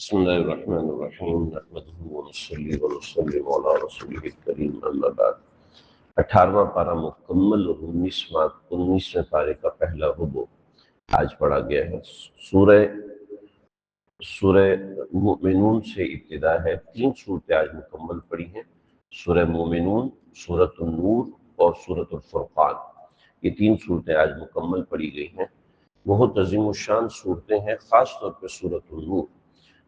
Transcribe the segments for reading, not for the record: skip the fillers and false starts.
بسم اللہ الرحمن الرحیم نحمدہ ونصلی ونسلم علی رسولہ الکریم اما بعد۔ 18واں پارہ مکمل اور 19ویں پارے کا پہلا ربع آج پڑھا گیا ہے۔ سورہ مومنون سے ابتدا ہے۔ 3 صورتیں آج مکمل پڑھی ہیں، سورہ مومنون، سورۃ النور اور سورۃ الفرقان۔ یہ 3 صورتیں آج مکمل پڑھی گئی ہیں۔ بہت عظیم الشان صورتیں ہیں، خاص طور پہ سورۃ النور۔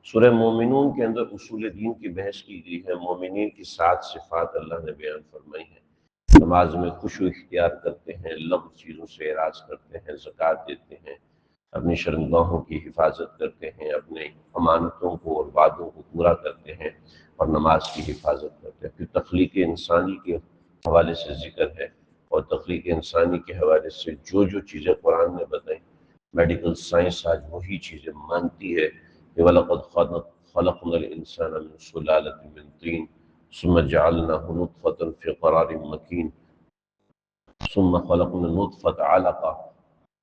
سورہ مومنون کے اندر اصول دین کی بحث کی گئی ہے۔ مومنین کی 7 صفات اللہ نے بیان فرمائی ہیں۔ نماز میں خشوع اختیار کرتے ہیں، لغو چیزوں سے اعراض کرتے ہیں، زکوٰۃ دیتے ہیں، اپنی شرمگاہوں کی حفاظت کرتے ہیں، اپنے امانتوں کو اور وعدوں کو پورا کرتے ہیں اور نماز کی حفاظت کرتے ہیں۔ پھر تخلیق انسانی کے حوالے سے ذکر ہے، اور تخلیق انسانی کے حوالے سے جو چیزیں قرآن نے بتائیں، میڈیکل سائنس آج وہی چیزیں مانتی ہے کہ وَلَقَدْ خَلَقْنَا الْإِنسَانَ مِنْ سُلَالَةٍ مِنْ طِينٍ ثُمَّ جَعَلْنَاهُ نُطْفَةً فِي قَرَارٍ مَكِينٍ ثُمَّ خَلَقْنَا النُّطْفَةَ عَلَقَةً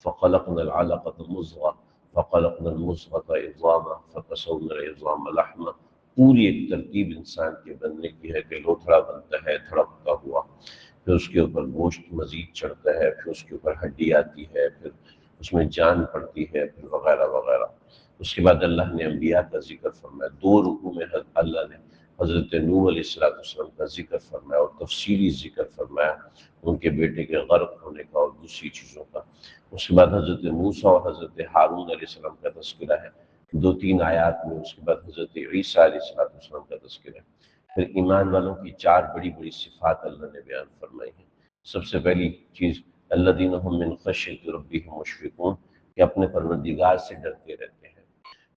فَخَلَقْنَا الْعَلَقَةَ مُضْغَةً فَخَلَقْنَا الْمُضْغَةَ عِظَامًا فَكَسَوْنَا الْعِظَامَ لَحْمًا۔ پوری ایک ترتیب انسان کے بننے کی ہے کہ لوتھڑا بنتا ہے دھڑکتا ہوا، پھر اس کے اوپر گوشت مزید چڑھتا ہے، پھر اس کے اوپر ہڈی آتی ہے، پھر اس میں جان پڑتی ہے، پھر وغیرہ وغیرہ۔ اس کے بعد اللہ نے انبیاء کا ذکر فرمایا۔ 2 رکوع میں اللہ نے حضرت نوح علیہ السلام کا ذکر فرمایا اور تفصیلی ذکر فرمایا ان کے بیٹے کے غرق ہونے کا اور دوسری چیزوں کا۔ اس کے بعد حضرت موسیٰ اور حضرت ہارون علیہ السلام کا تذکرہ ہے 2-3 آیات میں۔ اس کے بعد حضرت عیسیٰ علیہ السلام کا تذکرہ ہے۔ پھر ایمان والوں کی 4 بڑی بڑی صفات اللہ نے بیان فرمائی ہیں۔ سب سے پہلی چیز الذین هم من خشیۃ ربہم مشفقون، کہ اپنے پروردگار سے ڈرتے رہتے ہیں۔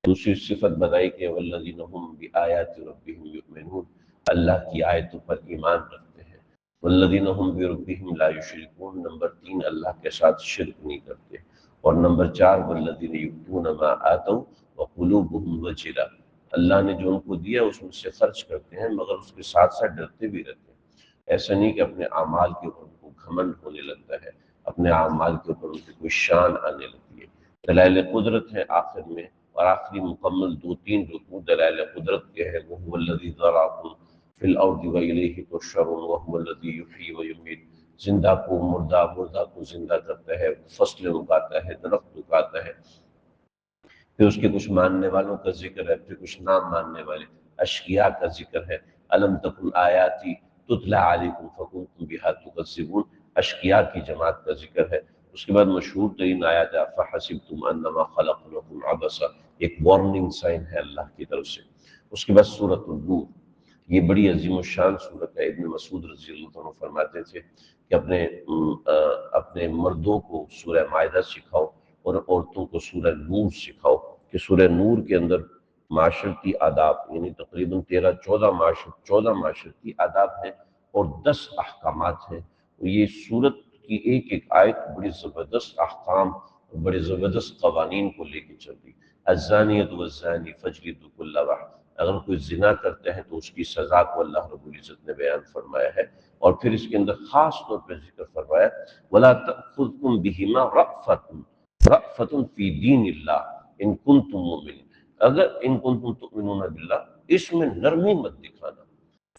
دوسری صفت بتائی کہ والذین هم بآیات ربہم یؤمنون، اللہ کی آیتوں پر ایمان رکھتے ہیں۔ والذین هم بربہم لا یشرکون، نمبر 3 اللہ کے ساتھ شرک نہیں کرتے۔ اور نمبر 4 والذین یؤتون ما آتوا وقلوبہم وجلہ، اللہ نے جو ان کو دیا اس میں سے خرچ کرتے ہیں مگر اس کے ساتھ ساتھ ڈرتے بھی رہتے ہیں۔ ایسا نہیں کہ اپنے اعمال کے اوپر ان کو گھمنڈ ہونے لگتا ہے، اپنے اعمال کے اوپر ان کی کوئی شان آنے لگتی ہے۔ دلائل قدرت ہے آخر میں، اور آخری مکمل 2-3 رکوع دلائل قدرت کے ہیں۔ وَهُوَ الَّذِي ذَرَأَكُمْ فِي الْأَرْضِ وَإِلَيْهِ تُحْشَرُونَ وَهُوَ الَّذِي يُحْيِي وَيُمِيتُ، زندہ کو مردہ کو زندہ کرتا ہے، فصلیں اگاتا ہے، درخت اگاتا ہے۔ پھر اس کے کچھ ماننے والوں کا ذکر ہے، پھر کچھ نام ماننے والے اشقیاء کا ذکر ہے۔ الم تکن آیاتی تتلی علیکم فکنتم بہا تکذبون، اشقیاء کی جماعت کا ذکر ہے۔ اس کے بعد مشہور ترین آیات ہے فحسبتم انما خلقناکم عبثا، ایک وارننگ سائن ہے اللہ کی طرف سے۔ اس کے بعد سورۃ النور، یہ بڑی عظیم الشان صورت ہے۔ ابن مسعود رضی اللہ عنہ فرماتے تھے کہ اپنے مردوں کو سورہ مائدہ سکھاؤ اور عورتوں کو سورہ نور سکھاؤ، کہ سورہ نور کے اندر معاشرتی آداب، یعنی تقریباً 14 معاشرتی آداب ہیں اور 10 احکامات ہیں۔ یہ صورت کی ایک آیت بڑی زبردست احکام اور بڑے زبردست قوانین کو لے کے چلتی۔ الزانیۃ والزانی فاجلدوا کل واحد، اگر کوئی زنا کرتا ہے تو اس کی سزا کو اللہ رب العزت نے بیان فرمایا ہے۔ اور پھر اس کے اندر خاص طور پہ ذکر فرمایا وَلَا تَأْخُذْكُمْ بِهِمَا رَأْفَةٌ فِي دِینِ اللَّهِ ان کنتم مؤمنین، اگر ان کنتم تؤمنون باللہ، اس میں نرمی مت دکھانا،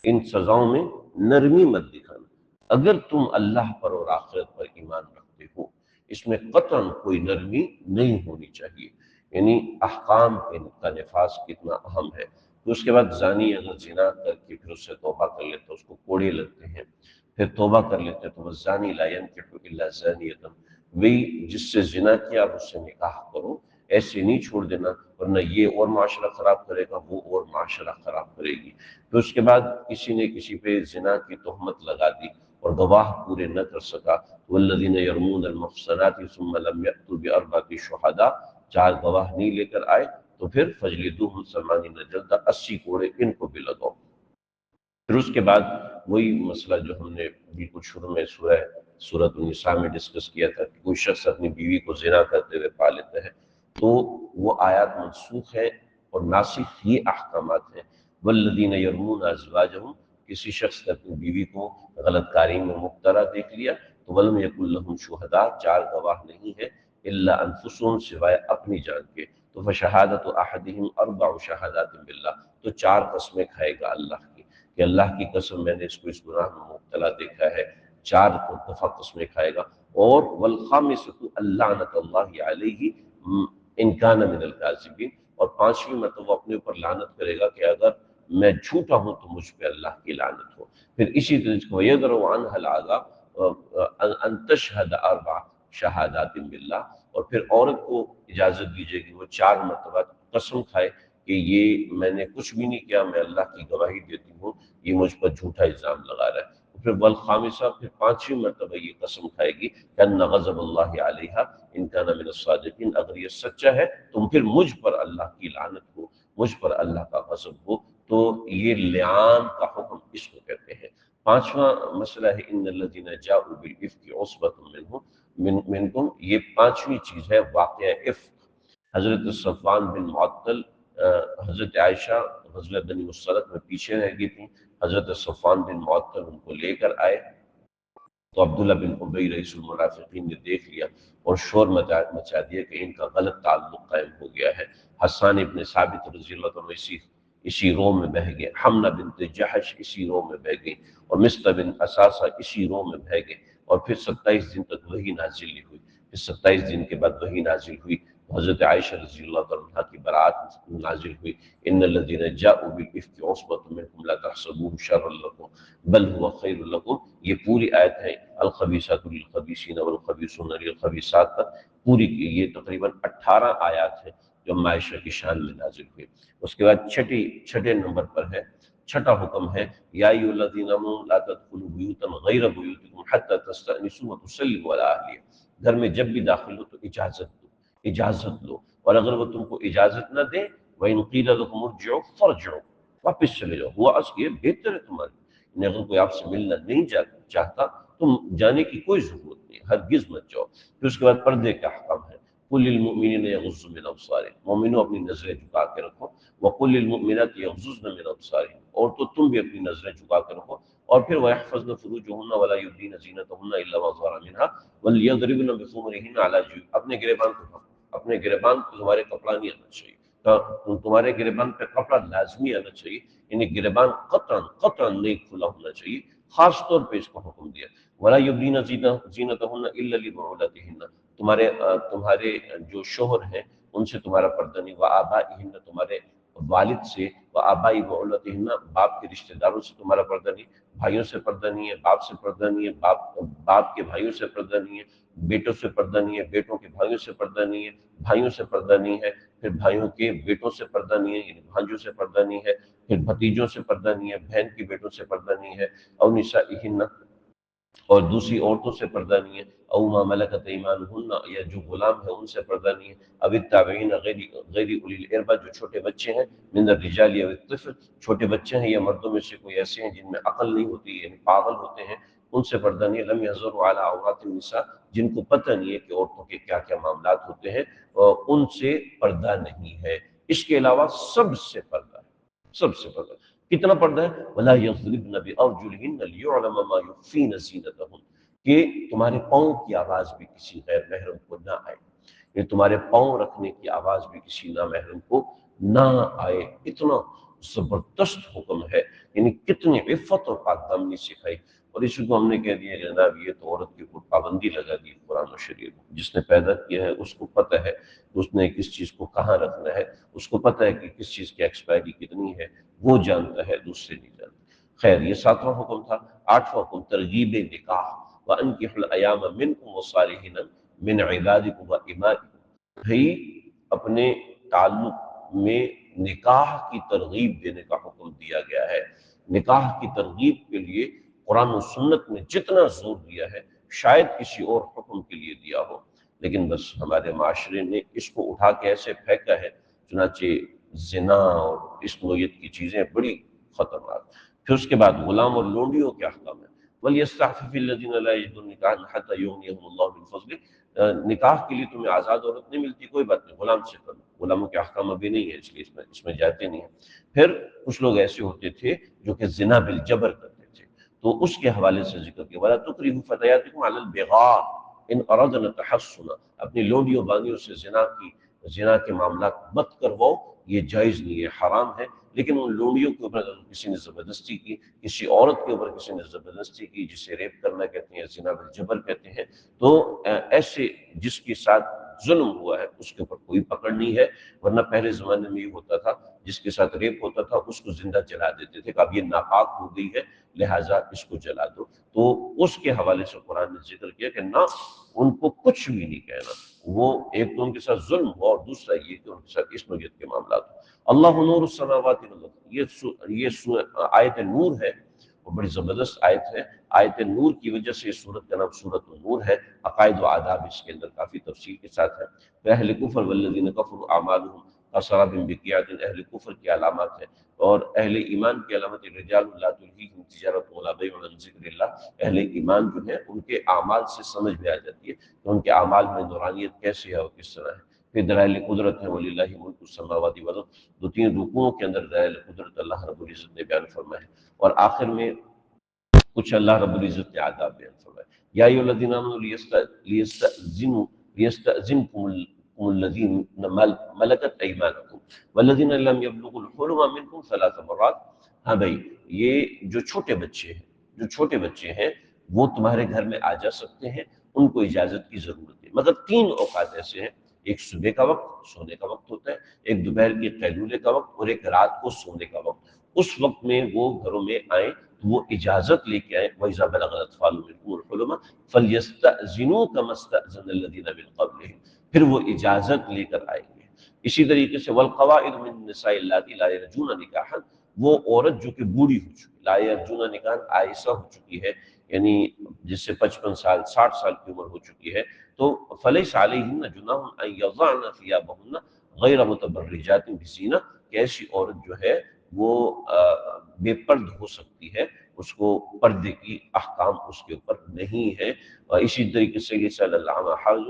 ان سزاؤں میں نرمی مت دکھانا، اگر تم اللہ پر اور آخرت پر ایمان رکھتے ہو، اس میں قطعاً کوئی نرمی نہیں ہونی چاہیے۔ یعنی احکام کا نفاذ کتنا اہم ہے۔ تو اس کے بعد زانی اگر زنا کر کے پھر اس سے توبہ کر لیتا، اس کو کوڑے لگتے ہیں، پھر توبہ کر لیتے تو والزانی لا ينکح الا زانیۃ، وہی جس سے زنا کیا اب اس سے نکاح کرو، ایسے نہیں چھوڑ دینا، ورنہ یہ اور معاشرہ خراب کرے گا، وہ اور معاشرہ خراب کرے گی۔ پھر اس کے بعد کسی نے کسی پہ زنا کی تہمت لگا دی اور گواہ پورے نہ کر سکا، والذین یرمون المحصنات ثم لم یأتوا بأربعۃ شہداء، 4 گواہ نہیں لے کر آئے تو پھر فجلدوہم 80 جلدہ، 80 کوڑے ان کو بھی لگاؤ۔ پھر اس کے بعد وہی مسئلہ جو ہم نے بالکل شروع میں سورۃ النساء میں ڈسکس کیا تھا کہ کوئی شخص اپنی بیوی کو زنا کرتے ہوئے پا لیتا ہے تو وہ آیات منسوخ ہے اور ناسخ یہ احکامات ہیں۔ والذین یرمون ازواجہم، کسی شخص نے اپنی بیوی کو غلط کاری میں مبتلا دیکھ لیا تو ولم یکن لہم شہداء، 4 گواہ نہیں ہے الا انفسہم، سوائے اپنی جان کے، تو تو فشہادت احدہم اربع شہادات باللہ، تو 4 قسمیں کھائے گا اللہ کی کہ اللہ کی قسم میں نے اس کو اس گناہ میں مبتلا دیکھا ہے، 4 دفعہ قسمیں کھائے گا۔ اور والخامسۃ اللعنۃ اللہ علیہ ان کان من الکاذبین، اور 5ویں مرتبہ اپنے اوپر لعنت کرے گا کہ اگر میں جھوٹا ہوں تو مجھ پہ اللہ کی لعنت ہو۔ پھر اسی طرح وَيَدْرَوْ عَنْهَا الْعَذَابَ أَن تَشْهَدَ 4 شہادات باللہ، اور پھر عورت کو اجازت دیجیے کہ وہ 4 مرتبہ قسم کھائے کہ یہ میں نے کچھ بھی نہیں کیا، میں اللہ کی گواہی دیتی ہوں یہ مجھ پر جھوٹا الزام لگا رہا ہے۔ پھر والخامسہ، پھر 5ویں مرتبہ یہ قسم کھائے گی کہ ان غضب اللہ علیہا ان کان من الصادقین، اگر یہ سچا ہے تو پھر مجھ پر اللہ کی لعنت ہو، مجھ پر اللہ کا غضب ہو۔ تو یہ لعان کا حکم اس کو کہتے ہیں۔ 5واں مسئلہ ہے ان الذین جاءوا بالافک عصبۃ منکم، یہ 5ویں چیز ہے واقعہ افک۔ حضرت صفوان بن معطل، حضرت عائشہ غزوہ بنی مصطلق میں پیچھے رہ گئی تھیں، حضرت صفوان بن معطل ان کو لے کر آئے تو عبداللہ بن ابی رئیس المنافقین نے دیکھ لیا اور شور مچا دیا کہ ان کا غلط تعلق قائم ہو گیا ہے۔ حسان ابن ثابت رضی اللہ عنہ اسی رو میں بہہ گئے، حمنہ بنت جحش اسی رو میں بہہ گئی، اور مصطح بن اساسہ اسی رو میں بہہ گئے، اور پھر 27 دن تک وحی نازل نہیں ہوئی۔ پھر 27 دن کے بعد وحی نازل ہوئی، حضرت عائشہ رضی اللہ عنہ کی برات نازل ہوئی، ان الذین جاءوا بالافک عصبۃ منکم لا تحسبوه شرا لکم بل هو خیر لکم۔ یہ پوری آیت ہے الخبیثات للخبیثین والخبیثون للخبیثات تک، پوری یہ تقریباً 18 آیات ہیں جو عائشہ کی شان میں نازل ہوئی۔ اس کے بعد چھٹے نمبر پر ہے، چھٹا حکم ہے یا ایھا الذین آمنوا لا تدخلوا بیوتا غیر بیوتکم حتی تستأنسوا وتسلموا علی اہلہا، گھر میں جب بھی داخل ہو تو اجازت لو، اور اگر وہ تم کو اجازت نہ دے وَإِنْ قِيلَ لَكُمُ ارْجِعُوا فَارْجِعُوا، واپس چلے جاؤ، ہوا اصل یہ بہتر ہے تمہارے لیے، اگر کوئی آپ سے ملنا نہیں چاہتا تم جانے کی کوئی ضرورت نہیں، ہرگز مت جاؤ۔ پھر اس کے بعد پردے کا حکم ہے، قُلْ لِلْمُؤْمِنِينَ يَغُضُّوا مِنْ أَبْصَارِهِمْ، مومنوں اپنی نظریں جھکا کے رکھو، وَقُلْ لِلْمُؤْمِنَاتِ يَغْضُضْنَ مِنْ أَبْصَارِهِنَّ، اور تو تم بھی اپنی نظریں جھکا کے رکھو، اور پھر وَيَحْفَظْنَ فُرُوجَهُنَّ وَلَا يُبْدِينَ زِينَتَهُنَّ إِلَّا مَا ظَهَرَ مِنْهَا وَلْيَضْرِبْنَ بِخُمُرِهِنَّ عَلَى جُيُوبِهِنَّ، اپنے گریبان کو تمہارے کپڑا نہیں آنا چاہیے، تمہارے گریبان پہ کپڑا لازمی آنا چاہیے، یعنی گریبان قطعاً نہیں کھلا ہونا چاہیے، خاص طور پہ اس کو حکم دیا۔ وَلَا يُبْدِينَ زِينَتَهُنَّ إِلَّا لِبُعُولَتِهِنَّ، تمہارے جو شوہر ہیں ان سے تمہارا پردہ نہیں، وَآبَائِهِنَّ، تمہارے والد سے، وآبائی بعولتہن، باپ کے رشتہ داروں سے تمہارا پردہ نہیں، بھائیوں سے پردہ نہیں ہے، باپ سے پردہ نہیں ہے، باپ کے بھائیوں سے پردہ نہیں ہے، بیٹوں سے پردہ نہیں ہے، بیٹوں کے بھائیوں سے پردہ نہیں ہے، بھائیوں سے پردہ نہیں ہے، پھر بھائیوں کے بیٹوں سے پردہ نہیں ہے، یعنی بھانجوں سے پردہ نہیں ہے، پھر بھتیجوں سے پردہ نہیں ہے، بہن کی بیٹوں سے پردہ نہیں ہے، او نسائہن، اور دوسری عورتوں سے پردہ نہیں ہے، او ما ملکت ایمانہن، یا جو غلام ہے ان سے پردہ نہیں ہے، اب التابعین غیر اولی الاربہ، جو چھوٹے بچے ہیں، من الرجال یا الطفل، چھوٹے بچے ہیں یا مردوں میں سے کوئی ایسے ہیں جن میں عقل نہیں ہوتی، یعنی پاگل ہوتے ہیں، ان سے پردہ نہیں ہے، لم یظہروا علی عورات النساء، جن کو پتہ نہیں ہے کہ عورتوں کے کیا کیا معاملات ہوتے ہیں، اور ان سے پردہ نہیں ہے۔ اس کے علاوہ سب سے پردہ ہے، سب سے پردہ ہے۔ کتنا پردہ ہے؟ وَلَا يَضْرِبْنَ بِأَرْجُلِهِنَّ لِيُعْلَمَ مَا يُخْفِينَ زِينَتَهُنَّ، کہ تمہارے پاؤں کی آواز بھی کسی غیر محرم کو نہ آئے، یہ تمہارے پاؤں رکھنے کی آواز بھی کسی نامحرم کو نہ آئے۔ اتنا زبردست حکم ہے، یعنی کتنی عفت اور پاک دامنی سکھائی، اور اسی کو ہم نے کہہ دیا کہ جناب یہ تو عورت کے اوپر پابندی لگا دی قرآن و شریف، جس نے پیدا کیا ہے اس کو پتہ ہے اس نے کس چیز کو کہاں رکھنا ہے، اس کو پتہ ہے کہ کس چیز کی ایکسپائری کتنی ہے، وہ جانتا ہے، دوسرے نہیں جانتے۔ خیر، یہ 7واں حکم تھا۔ 8واں حکم ترغیب نکاح، وَأَنكِحُوا الْأَيَامَ مِنكُمْ وَالصَّالِحِينَ مِنْ عِبَادِكُمْ وَإِمَائِكُمْ، بھئی اپنے تعلق میں نکاح کی ترغیب دینے کا حکم دیا گیا ہے۔ نکاح کی ترغیب کے لیے قرآن و سنت نے جتنا زور دیا ہے شاید کسی اور حکم کے لیے دیا ہو، لیکن بس ہمارے معاشرے نے اس کو اٹھا کے ایسے پھینکا ہے، چنانچہ زنا اور اس نوعیت کی چیزیں بڑی خطرناک۔ پھر اس کے بعد غلام اور لونڈیوں کے احکام ہیں، وَلْيَسْتَعْفِفِ الَّذِينَ لَا يَجِدُونَ نِكَاحًا حَتَّى يُغْنِيَهُمُ اللَّهُ مِن فَضْلِهِ، نکاح کے لیے تمہیں آزاد عورت نہیں ملتی، کوئی بات نہیں، غلام سے کرو، غلاموں کے احکام ابھی نہیں ہے اس لیے اس میں جاتے نہیں ہیں۔ پھر کچھ لوگ ایسے ہوتے تھے جو کہ زنا بالجبر کرتے تھے، تو اس کے حوالے سے ذکر کیا، وَلَا تُكْرِهُوا فَتَيَاتِكُمْ عَلَى الْبِغَاءِ إِنْ أَرَدْنَ تَحَصُّنًا، اپنی لونڈیوں بانیوں سے زنا کی زنا کے معاملات مت کرواؤ، یہ جائز نہیں ہے، حرام ہے۔ لیکن ان لونڈیوں کے اوپر اگر کسی نے زبردستی کی، کسی عورت کے اوپر کسی نے زبردستی کی، جسے ریپ کرنا کہتے ہیں، زنا بالجبر کہتے ہیں، تو ایسے جس کے ساتھ ظلم ہوا ہے اس کے اوپر کوئی پکڑ نہیں ہے۔ ورنہ پہلے زمانے میں یہ ہوتا تھا، جس کے ساتھ ریپ ہوتا تھا اس کو زندہ جلا دیتے تھے کہ اب یہ ناپاک ہو گئی ہے لہٰذا اس کو جلا دو۔ تو اس کے حوالے سے قرآن نے ذکر کیا کہ نہ، ان کو کچھ بھی نہیں کہنا، وہ ایک تو ان کے ساتھ ظلم ہو، اور دوسرا یہ کہ ان کے ساتھ اس نوعیت کے معاملات ہو۔ اللہ نور السماوات والارض، یہ آیت نور ہے، وہ بڑی زبردست آیت ہے۔ آیت نور کی وجہ سے اس سورت کا نام سورت النور ہے۔ عقائد و آداب اس کے اندر کافی تفصیل کے ساتھ ہے۔ اہل کفر والذین کفروا اعمالهم کسراب بقیعۃ، اہل کفر کی علامات ہے، اور اہل ایمان کی علامت رجال لا تلہیہم تجارت ولا بیع عن ذکر اللہ۔ اہل ایمان جو ہے ان کے اعمال سے سمجھ میں آ جاتی ہے کہ ان کے اعمال میں نورانیت کیسے ہے اور کس طرح ہے۔ پھر دلائل قدرت ہے، وللہ ملک السماوات والارض، دو تین رکوعوں کے اندر دلائل قدرت اللہ رب العزت نے بیان فرمایا ہے، اور آخر میں کچھ اللہ رب العزت نے آداب بیان فرمائے۔ یا ایھا الذین آمنوا لیستأذنکم الذین ملکت ایمانکم والذین لم یبلغوا الحلم منکم ثلاث مرات۔ ہاں بھائی، یہ جو چھوٹے بچے ہیں وہ تمہارے گھر میں آ جا سکتے ہیں، ان کو اجازت کی ضرورت ہے، مگر 3 اوقات ایسے ہیں، ایک صبح کا وقت سونے کا وقت ہوتا ہے، ایک دوپہر کے قیلولے کا وقت، اور ایک رات کو سونے کا وقت۔ اس وقت میں وہ گھروں میں آئیں تو وہ اجازت لے کے آئیں۔ وَإِذَا بَلَغَ الْأَطْفَالُ مِنكُمُ الْحُلُمَ فَلْيَسْتَأْذِنُوا كَمَا اسْتَأْذَنَ الَّذِينَ مِن قَبْلِهِمْ، پھر وہ اجازت لے کر آئیں گے۔ اسی طریقے سے وَالْقَوَاعِدُ مِنَ النِّسَاءِ اللَّاتِي لَا يَرْجُونَ نِكَاحًا، وہ عورت جو کہ بوڑھی ہو چکی، لا يرجون نکاح آئسہ ہو چکی ہے، یعنی جس سے 55 سال 60 سال کی عمر ہو چکی ہے، تو فلیس علیہن جناح ان یضعن ثیابہن غیر متبرجات بزینہ، کہ ایسی عورت جو ہے وہ بے پرد ہو سکتی ہے، اس کو پردے کی احکام اس کے اوپر نہیں ہے۔ اور اسی طریقے سے یہ صلی اللہ علیہ حرج،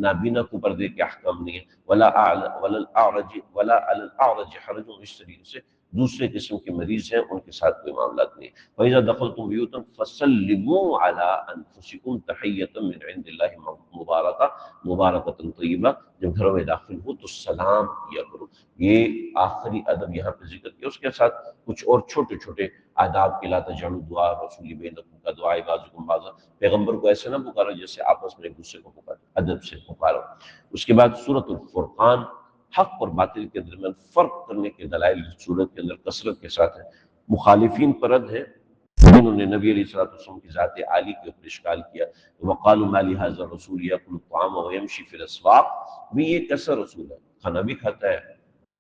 نابینا کو پردے کے احکام نہیں ہے، ولا علی الاعرج حرج، اس طریقے سے دوسرے قسم کے مریض ہیں ان کے ساتھ کوئی معاملات نہیں۔ وَإِذَا دَخَلْتُمْ بُيُوتًا فَسَلِّمُوا عَلَىٰ أَنفُسِكُمْ تَحِيَّةً مِّنْ عِندِ اللَّهِ مُبَارَكَةً طَيِّبَةً، جب گھروں میں داخل ہو تو سلام کیا کرو۔ یہ آخری ادب یہاں پہ ذکر کیا، اس کے ساتھ کچھ اور چھوٹے چھوٹے آداب کے، لا تجعلوا دعاء الرسول بینکم کدعاء بعضکم بعضا، پیغمبر کو ایسے نہ پکارو جیسے آپس میں ایک دوسرے کو پکارو، ادب سے پکارو۔ اس کے بعد سورۃ الفرقان، حق اور باطل کے درمیان فرق کرنے کے دلائل سورت کے اندر کثرت کے ساتھ ہیں۔ مخالفین پر رد ہے جنہوں نے نبی علیہ الصلوۃ والسلام کی ذات عالی کے اوپر اشکال کیا، وقالوا ما لهذا الرسول يأكل الطعام ويمشي في الاسواق، بھی یہ کیسا رسول ہے، کھانا بھی کھاتا ہے،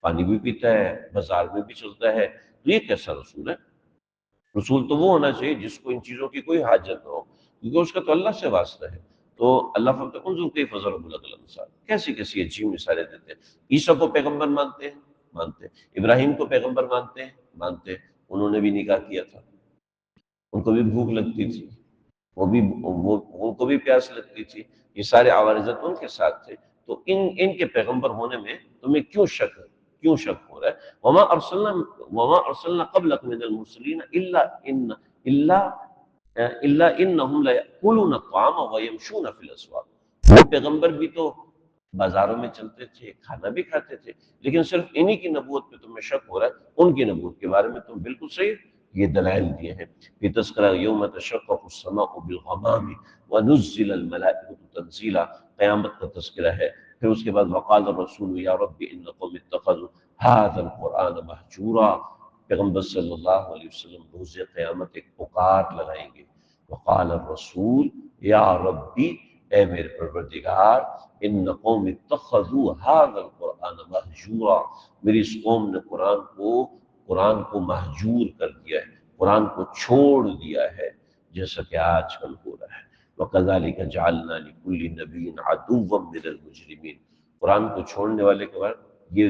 پانی بھی پیتا ہے، بازار میں بھی چلتا ہے، تو یہ کیسا رسول ہے؟ رسول تو وہ ہونا چاہیے جس کو ان چیزوں کی کوئی حاجت نہ ہو، کیونکہ اس کا تو اللہ سے واسطہ ہے۔ تو اللہ فرماتا ہے انظر کیف ضرب لک الامثال، کیسی کیسی عجیب مثالیں دیتے ہیں۔ عیسیٰ کو پیغمبر مانتے ہیں، مانتے ہیں۔ ابراہیم کو پیغمبر مانتے ہیں، مانتے ہیں، انہوں نے بھی نکاح کیا تھا، ان کو بھی بھوک لگتی تھی، ان کو بھی پیاس لگتی تھی، یہ سارے عوارضات ان کے ساتھ تھے۔ تو ان کے پیغمبر ہونے میں تمہیں کیوں شک ہو رہا ہے؟ وما ارسلنا قبلک من المرسلین الا انہم لیأکلون الطعام ویمشون فی الاسواق، وہ پیغمبر بھی تو بازاروں میں چلتے تھے، کھانا بھی کھاتے تھے، لیکن صرف انہی کی نبوت پہ تمہیں شک ہو رہا ہے، ان کی نبوت کے بارے میں تم بالکل صحیح یہ دلائل دیے ہیں۔ فی تذکرہ یوم تشقق السماء بالغمام ونزل الملائکۃ تنزیلا، قیامت کا تذکرہ ہے۔ پھر اس کے بعد وقال الرسول یا رب ان قوم اتخذوا هذا القرآن مہجورا، پیغمبر صلی اللہ علیہ وسلم روز قیامت ایک پکار لگائیں گے، وقال الرسول یا ربی، اے میرے پروردگار، ان قوم اتخذوا هذا القرآن مہجورا، میری اس قوم نے قرآن کو مہجور کر دیا ہے، قرآن کو چھوڑ دیا ہے، جیسا کہ آج کل ہو رہا ہے۔ وَكَذَلِكَ جَعَلْنَا لِكُلِّ نَبِيٍّ عَدُوًّا مِّنَ الْمُجْرِمِينَ، قرآن کو چھوڑنے والے کے بعد یہ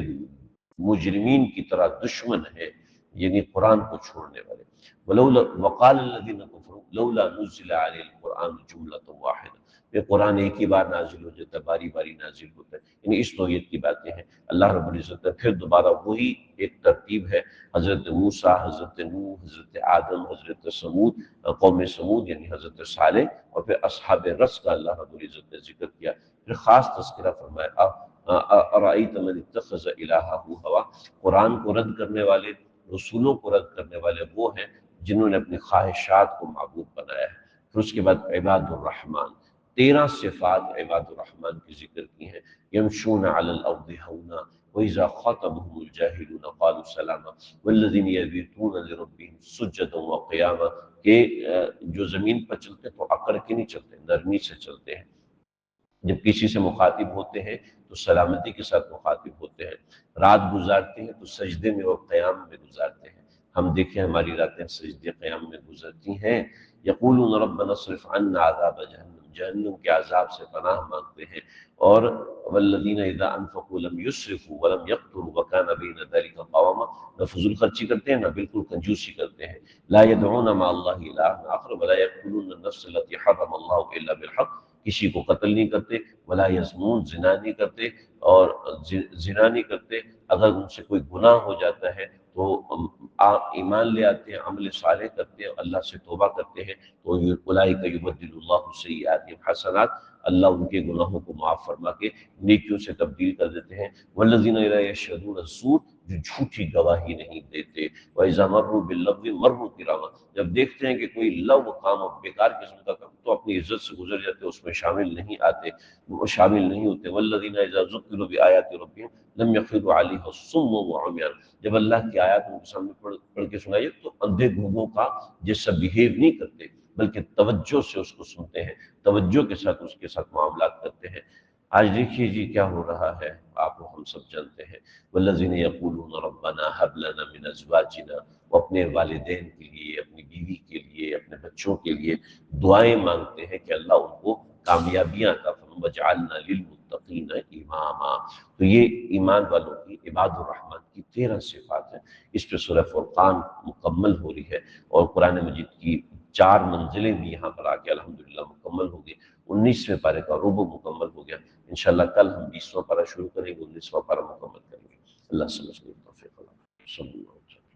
مجرمین کی طرح دشمن ہے، یعنی قرآن کو چھوڑنے والے۔ وَقَالَ الَّذِينَ كَفَرُوا لَوْلَا نُزِّلَ عَلَيْهِ الْقُرْآنُ جُمْلَةً وَاحِدَةً، یہ قرآن ایک ہی بار نازل ہو جاتا ہے، باری باری نازل ہوتا ہے، یعنی اس نوعیت کی باتیں ہیں۔ اللہ رب العزت نے پھر دوبارہ وہی ایک ترتیب ہے، حضرت موسیٰ، حضرت نوح، حضرت آدم، حضرت سمود، قوم سمود یعنی حضرت صالح، اور پھر اصحاب رس کا اللہ رب العزت نے ذکر کیا، پھر خاص تذکرہ فرمایا ارأیت من اتخذ الہہ ہوا، قرآن کو رد کرنے والے، رسولوں کو رد کرنے والے وہ ہیں جنہوں نے اپنی خواہشات کو معبود بنایا ہے۔ پھر اس کے بعد عباد الرحمن، 13 صفات عباد الرحمن کی ذکر کی ہیں۔ یمشون علی الارض ہونا وَإِذَا خَاطَبَهُمُ الْجَاهِلُونَ قَالُوا سَلَامًا وَالَّذِينَ يَبِيتُونَ لِرَبِّهِمْ سُجَّدًا وَقِيَامًا، کہ جو زمین پر چلتے تو اکڑ کے نہیں چلتے، نرمی سے چلتے ہیں، جب کسی سے مخاطب ہوتے ہیں تو سلامتی کے ساتھ مخاطب ہوتے ہیں، رات گزارتے ہیں تو سجدے میں اور قیام میں گزارتے ہیں۔ ہم دیکھیں ہماری راتیں سجدے قیام میں گزرتی ہیں۔ یقولون ربنا اصرف عنا عذاب جہنم، جہنم کے عذاب سے پناہ مانگتے ہیں۔ اور والذین اذا انفقوا لم یسرفوا ولم یقتروا وکان بین ذلک قواما، نہ فضول خرچی کرتے ہیں نہ بالکل کنجوسی کرتے ہیں۔ لا يدعون مع اللہ الہا آخر ولا یقتلون النفس التي حرم اللہ الا بالحق، کسی کو قتل نہیں کرتے، ولا یزنون، زنا نہیں کرتے، اور زنا نہیں کرتے۔ اگر ان سے کوئی گناہ ہو جاتا ہے تو ایمان لے آتے ہیں، عمل صالح کرتے ہیں، اللہ سے توبہ کرتے ہیں، تو اولئک یبدل اللہ سیئاتہم حسنات، اللہ ان کے گناہوں کو معاف فرما کے نیکیوں سے تبدیل کر دیتے ہیں۔ والذین اذا یشهدون الزور، جو جھوٹی گواہی نہیں دیتے، وَإِذَا مَرُّوا بِاللَّغْوِ مَرُّوا كِرَامًا، جب دیکھتے ہیں کہ کوئی لغو کام اور بیکار قسم کا کام تو اپنی عزت سے گزر جاتے، اس میں شامل نہیں آتے، وہ شامل نہیں ہوتے۔ والذین اذا ذکروا بآیات ربہم لم یخروا علیہا صما وعمیان، جب اللہ کی آیات ان کے سامنے پڑھ کے سنائیے تو اندھے گونگوں کا جیسا بیہیو نہیں کرتے، بلکہ توجہ سے اس کو سنتے ہیں، توجہ کے ساتھ اس کے ساتھ معاملات کرتے ہیں۔ آج دیکھیے جی کیا ہو رہا ہے، آپ ہم سب جانتے ہیں۔ والذین یقولون ربنا هب لنا من ازواجنا، وہ اپنے والدین کے لیے، اپنی بیوی کے لیے، اپنے بچوں کے لیے دعائیں مانگتے ہیں کہ اللہ ان کو کامیابیاں عطا فرما، وجعلنا للمتقین اماما۔ تو یہ ایمان والوں کی، عباد الرحمن کی 13 صفات ہیں۔ اس پہ سورہ فرقان مکمل ہو رہی ہے، اور قرآن مجید کی 4 منزلیں بھی یہاں پر آ کے الحمدللہ مکمل ہو گئی۔ 19ویں پارے کا ربع مکمل ہو گیا۔ انشاءاللہ کل ہم 20واں پارہ شروع کریں گے، 19واں پارہ مکمل کریں گے۔ اللہ سمجھنے کی توفیق عطا فرمائے۔